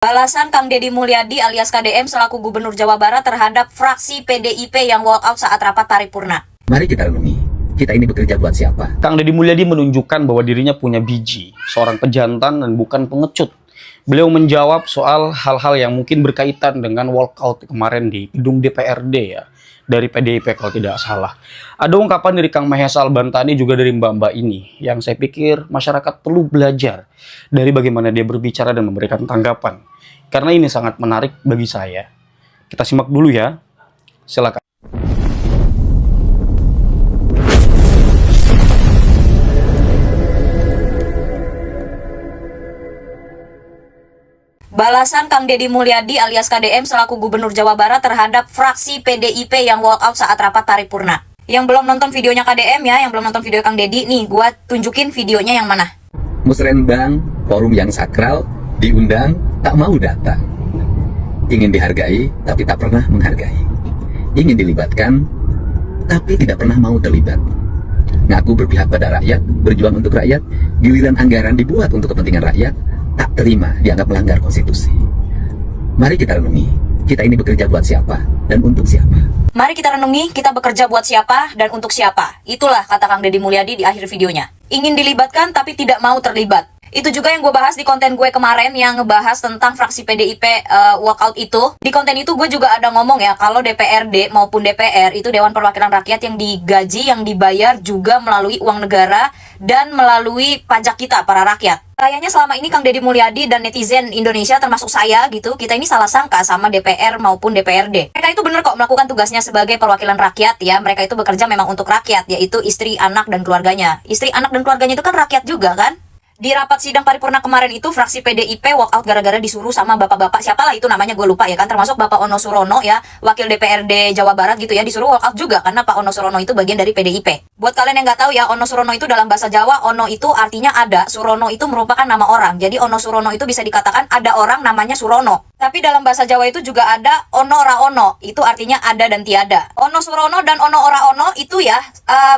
Balasan Kang Deddy Mulyadi alias KDM selaku Gubernur Jawa Barat terhadap fraksi PDIP yang walkout saat rapat paripurna. Mari kita renungi, kita ini bekerja buat siapa? Kang Deddy Mulyadi menunjukkan bahwa dirinya punya biji, seorang pejantan dan bukan pengecut. Beliau menjawab soal hal-hal yang mungkin berkaitan dengan walkout kemarin di gedung DPRD ya, dari PDIP kalau tidak salah. Ada ungkapan dari Kang Mahesa Albantani juga dari mbak-mbak ini, yang saya pikir masyarakat perlu belajar dari bagaimana dia berbicara dan memberikan tanggapan. Karena ini sangat menarik bagi saya. Kita simak dulu ya, silakan. Balasan Kang Deddy Mulyadi alias KDM selaku Gubernur Jawa Barat terhadap fraksi PDIP yang walkout saat rapat paripurna. Yang belum nonton videonya KDM ya, yang belum nonton video Kang Deddy, nih gua tunjukin videonya yang mana. Musrenbang, forum yang sakral, diundang, tak mau datang. Ingin dihargai, tapi tak pernah menghargai. Ingin dilibatkan, tapi tidak pernah mau terlibat. Ngaku berpihak pada rakyat, berjuang untuk rakyat, giliran anggaran dibuat untuk kepentingan rakyat, tak terima dianggap melanggar konstitusi. Mari kita renungi, kita ini bekerja buat siapa dan untuk siapa. Mari kita renungi, kita bekerja buat siapa dan untuk siapa. Itulah kata Kang Deddy Mulyadi di akhir videonya. Ingin dilibatkan tapi tidak mau terlibat. Itu juga yang gue bahas di konten gue kemarin yang ngebahas tentang fraksi PDIP walkout itu. Di konten itu gue juga ada ngomong ya, kalau DPRD maupun DPR itu Dewan Perwakilan Rakyat yang digaji, yang dibayar juga melalui uang negara dan melalui pajak kita, para rakyat. Kayaknya selama ini Kang Deddy Mulyadi dan netizen Indonesia termasuk saya gitu, kita ini salah sangka sama DPR maupun DPRD. Mereka itu benar kok melakukan tugasnya sebagai perwakilan rakyat ya. Mereka itu bekerja memang untuk rakyat, yaitu istri, anak, dan keluarganya. Istri, anak, dan keluarganya itu kan rakyat juga kan. Di rapat sidang paripurna kemarin itu fraksi PDIP walkout gara-gara disuruh sama bapak-bapak, siapalah itu namanya gue lupa ya kan, termasuk Bapak Ono Surono ya, wakil DPRD Jawa Barat gitu ya, disuruh walkout juga karena Pak Ono Surono itu bagian dari PDIP. Buat kalian yang nggak tahu ya, Ono Surono itu dalam bahasa Jawa, Ono itu artinya ada, Surono itu merupakan nama orang. Jadi Ono Surono itu bisa dikatakan ada orang namanya Surono. Tapi dalam bahasa Jawa itu juga ada ono ra ono, itu artinya ada dan tiada. Ono Surono dan ono ora ono itu ya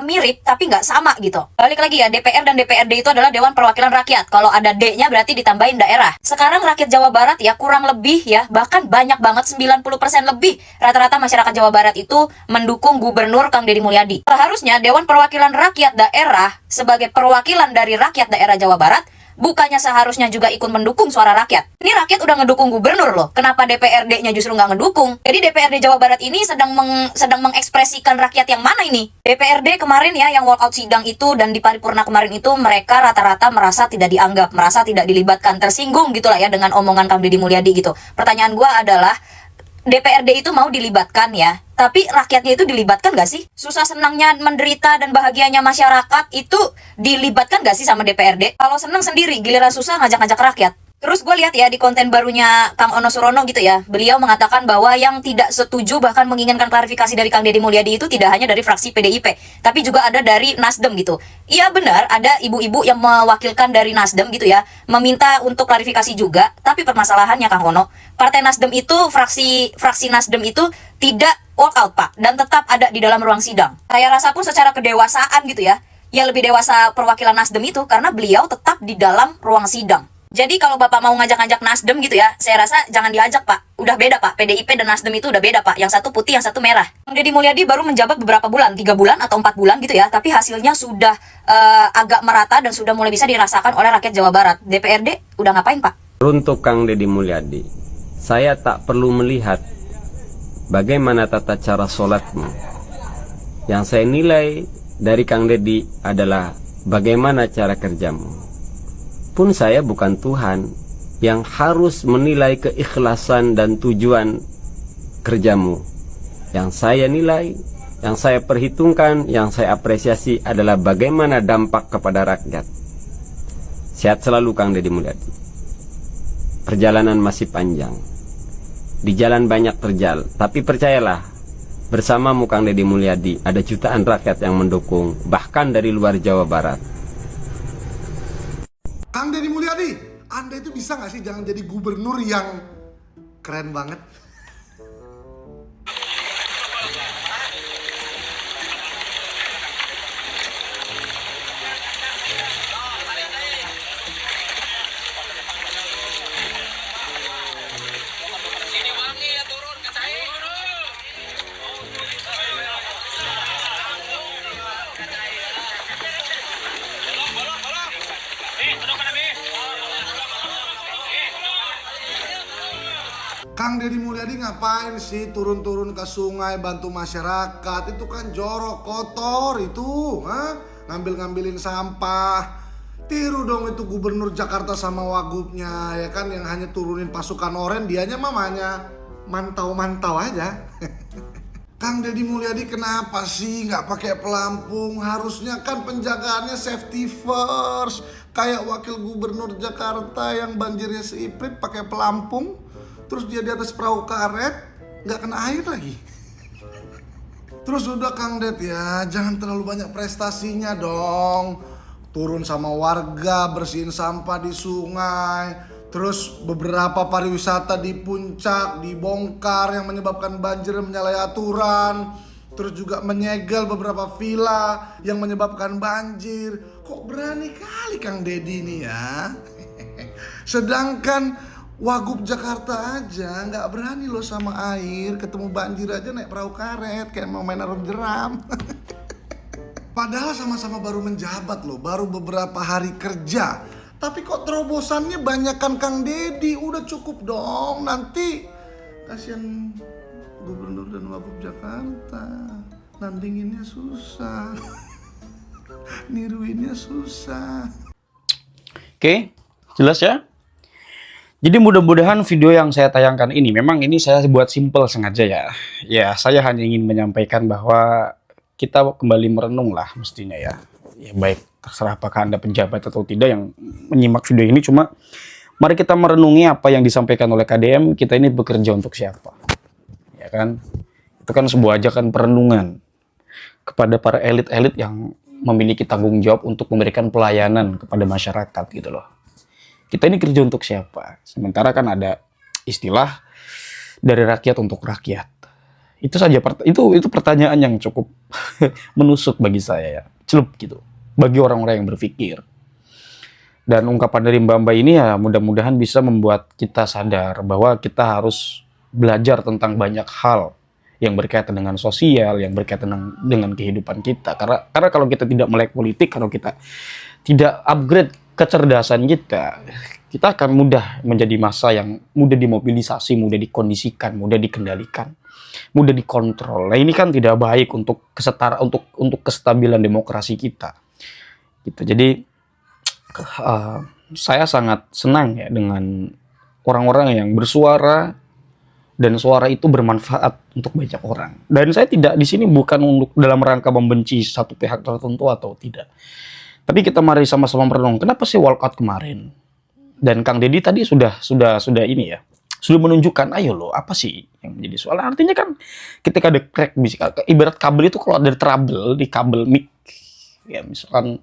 mirip tapi nggak sama gitu. Balik lagi ya, DPR dan DPRD itu adalah Dewan Perwakilan Rakyat. Kalau ada D-nya berarti ditambahin daerah. Sekarang rakyat Jawa Barat ya kurang lebih ya, bahkan banyak banget 90% lebih rata-rata masyarakat Jawa Barat itu mendukung Gubernur Kang Deddy Mulyadi. Seharusnya Dewan Perwakilan Rakyat Daerah sebagai perwakilan dari rakyat daerah Jawa Barat bukannya seharusnya juga ikut mendukung suara rakyat. Ini rakyat udah ngedukung gubernur loh. Kenapa DPRD-nya justru nggak ngedukung? Jadi DPRD Jawa Barat ini sedang mengekspresikan rakyat yang mana ini? DPRD kemarin ya yang walkout sidang itu dan di paripurna kemarin itu mereka rata-rata merasa tidak dianggap, merasa tidak dilibatkan, tersinggung gitulah ya dengan omongan Kang Deddy Mulyadi gitu. Pertanyaan gua adalah, DPRD itu mau dilibatkan ya, tapi rakyatnya itu dilibatkan gak sih? Susah senangnya, menderita dan bahagianya masyarakat itu dilibatkan gak sih sama DPRD? Kalau senang sendiri, giliran susah ngajak-ngajak rakyat. Terus gue lihat ya di konten barunya Kang Ono Surono gitu ya, beliau mengatakan bahwa yang tidak setuju bahkan menginginkan klarifikasi dari Kang Deddy Mulyadi itu tidak hanya dari fraksi PDIP, tapi juga ada dari Nasdem gitu. Iya benar, ada ibu-ibu yang mewakilkan dari Nasdem gitu ya, meminta untuk klarifikasi juga, tapi permasalahannya Kang Ono, Partai Nasdem itu, fraksi Nasdem itu tidak walkout Pak, dan tetap ada di dalam ruang sidang. Saya rasa pun secara kedewasaan gitu ya lebih dewasa perwakilan Nasdem itu karena beliau tetap di dalam ruang sidang. Jadi kalau Bapak mau ngajak-ngajak Nasdem gitu ya, saya rasa jangan diajak Pak. Udah beda Pak, PDIP dan Nasdem itu udah beda Pak. Yang satu putih, yang satu merah. Kang Deddy Mulyadi baru menjabat beberapa bulan, 3 bulan atau 4 bulan gitu ya. Tapi hasilnya sudah agak merata dan sudah mulai bisa dirasakan oleh rakyat Jawa Barat. DPRD udah ngapain Pak? Untuk Kang Deddy Mulyadi, saya tak perlu melihat bagaimana tata cara sholatmu. Yang saya nilai dari Kang Deddy adalah bagaimana cara kerjamu. Pun saya bukan Tuhan yang harus menilai keikhlasan dan tujuan kerjamu. Yang saya nilai, yang saya perhitungkan, yang saya apresiasi adalah bagaimana dampak kepada rakyat. Sehat selalu Kang Deddy Mulyadi. Perjalanan masih panjang. Di jalan banyak terjal, tapi percayalah, bersamamu Kang Deddy Mulyadi ada jutaan rakyat yang mendukung, bahkan dari luar Jawa Barat. Kang Deddy Mulyadi, Anda itu bisa nggak sih jangan jadi gubernur yang keren banget? Kang Deddy Mulyadi ngapain sih turun-turun ke sungai bantu masyarakat? Itu kan jorok, kotor itu, ngambil-ngambilin sampah. Tiru dong itu gubernur Jakarta sama wagubnya, ya kan, yang hanya turunin pasukan oranye, dianya mamanya mantau-mantau aja. Kang Deddy Mulyadi kenapa sih nggak pakai pelampung? Harusnya kan penjagaannya safety first. Kayak wakil gubernur Jakarta yang banjirnya seiprit pakai pelampung, terus dia di atas perahu karet, nggak kena air lagi. Terus udah Kang Ded ya, jangan terlalu banyak prestasinya dong. Turun sama warga, bersihin sampah di sungai. Terus beberapa pariwisata di puncak dibongkar yang menyebabkan banjir dan menyalahi aturan. Terus juga menyegel beberapa villa yang menyebabkan banjir. Kok berani kali Kang Deddy ini ya. Sedangkan Wagub Jakarta aja nggak berani loh sama air. Ketemu banjir aja naik perahu karet kayak mau main arung jeram. Padahal sama-sama baru menjabat loh, baru beberapa hari kerja. Tapi kok terobosannya banyakan Kang Deddy. Udah cukup dong, nanti kasihan Gubernur dan Wagub Jakarta, nandinginnya susah. Niruinnya susah. Oke, jelas ya? Jadi mudah-mudahan video yang saya tayangkan ini, memang ini saya buat simple sengaja ya. Ya, saya hanya ingin menyampaikan bahwa kita kembali merenung lah mestinya ya. Ya baik, terserah apakah Anda pejabat atau tidak yang menyimak video ini. Cuma mari kita merenungi apa yang disampaikan oleh KDM, kita ini bekerja untuk siapa. Ya kan? Itu kan sebuah ajakan perenungan kepada para elit-elit yang memiliki tanggung jawab untuk memberikan pelayanan kepada masyarakat gitu loh. Kita ini kerja untuk siapa? Sementara kan ada istilah dari rakyat untuk rakyat. Itu saja itu pertanyaan yang cukup menusuk bagi saya ya. Celup gitu. Bagi orang-orang yang berpikir. Dan ungkapan dari Mbak-mbak ini ya mudah-mudahan bisa membuat kita sadar bahwa kita harus belajar tentang banyak hal yang berkaitan dengan sosial, yang berkaitan dengan kehidupan kita. Karena kalau kita tidak melek politik, kalau kita tidak upgrade kecerdasan kita akan mudah menjadi massa yang mudah dimobilisasi, mudah dikondisikan, mudah dikendalikan, mudah dikontrol. Nah, ini kan tidak baik untuk kestabilan demokrasi kita. Gitu. Jadi saya sangat senang ya dengan orang-orang yang bersuara dan suara itu bermanfaat untuk banyak orang. Dan saya tidak di sini bukan untuk dalam rangka membenci satu pihak tertentu atau tidak. Tapi kita mari sama-sama merenung. Kenapa sih walkout kemarin? Dan Kang Deddy tadi sudah ini ya. Sudah menunjukkan, ayo loh, apa sih yang menjadi soal? Artinya kan ketika ada crack, ibarat kabel itu kalau ada trouble di kabel mic, ya misalkan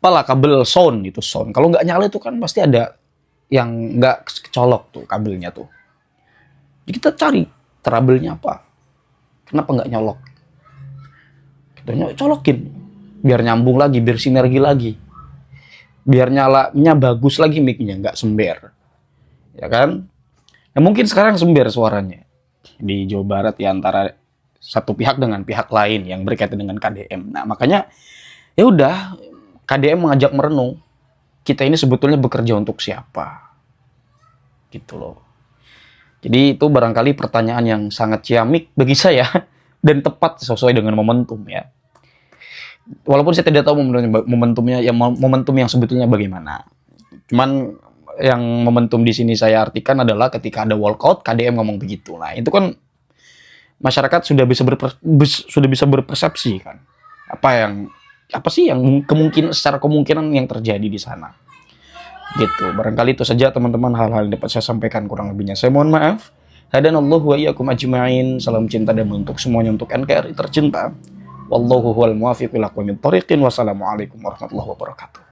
apalah kabel sound itu sound. Kalau nggak nyala itu kan pasti ada yang nggak kecolok tuh kabelnya tuh. Jadi kita cari trouble-nya apa? Kenapa nggak nyolok? Kita colokin, biar nyambung lagi, biar sinergi lagi, biar nyalanya bagus lagi mic-nya, nggak sember, ya kan? Nah, mungkin sekarang sember suaranya di Jawa Barat ya antara satu pihak dengan pihak lain yang berkaitan dengan KDM. Nah makanya ya udah KDM mengajak merenung, kita ini sebetulnya bekerja untuk siapa, gitu loh. Jadi itu barangkali pertanyaan yang sangat ciamik bagi saya dan tepat sesuai dengan momentum ya. Walaupun saya tidak tahu momentumnya, ya momentum yang sebetulnya bagaimana. Cuman yang momentum di sini saya artikan adalah ketika ada walkout, KDM ngomong begitu. Nah itu kan masyarakat sudah bisa berpersepsi kan. Apa sih yang secara kemungkinan yang terjadi di sana. Gitu. Barangkali itu saja teman-teman hal-hal yang dapat saya sampaikan, kurang lebihnya saya mohon maaf. Hadanallahu wa iyyakum ajma'in. Salam cinta dan untuk semuanya untuk NKRI tercinta. Wallahu huwal muwaffiq ila aqwamit thoriqin. Wassalamualaikum warahmatullahi wabarakatuh.